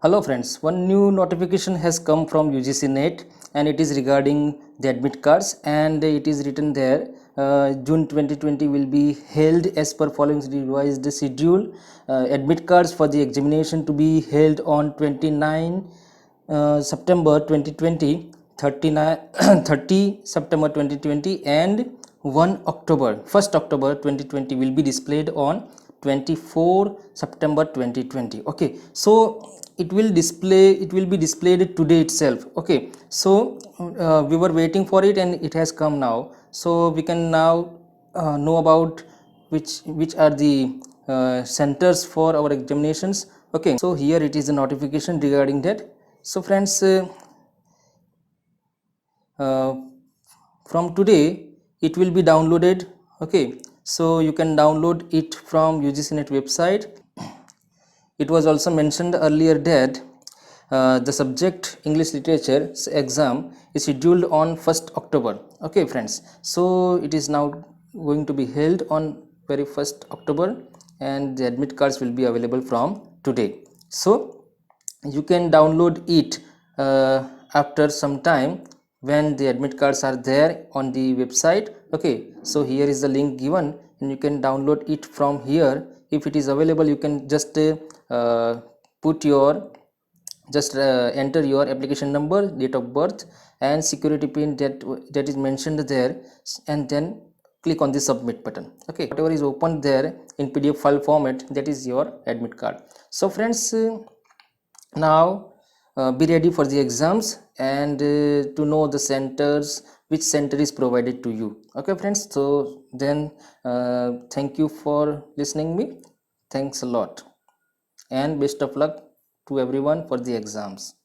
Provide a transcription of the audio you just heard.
Hello friends, one new notification has come from UGC NET and it is regarding the admit cards, and it is written there June 2020 will be held as per following revised schedule. Admit cards for the examination to be held on 29 September 2020, 39 30 September 2020 and 1st October 2020 will be displayed on 24 September 2020. Okay, so it will be displayed today itself. Okay, so we were waiting for it and it has come now, so we can now know about which are the centers for our examinations. Okay, so here it is a notification regarding that. So friends, from today it will be downloaded. Okay, so you can download it from UGC NET website. It was also mentioned earlier that the subject English literature exam is scheduled on 1st October. Okay friends, so it is now going to be held on very 1st October and the admit cards will be available from today. So you can download it after some time when the admit cards are there on the website. Okay, so here is the link given and you can download it from here. If it is available, you can just put your enter your application number, date of birth and security pin that is mentioned there, and then click on the submit button. Okay, whatever is opened there in PDF file format, that is your admit card. So friends, now be ready for the exams and to know the centers, which center is provided to you. Okay friends, so then thank you for listening me. Thanks a lot and best of luck to everyone for the exams.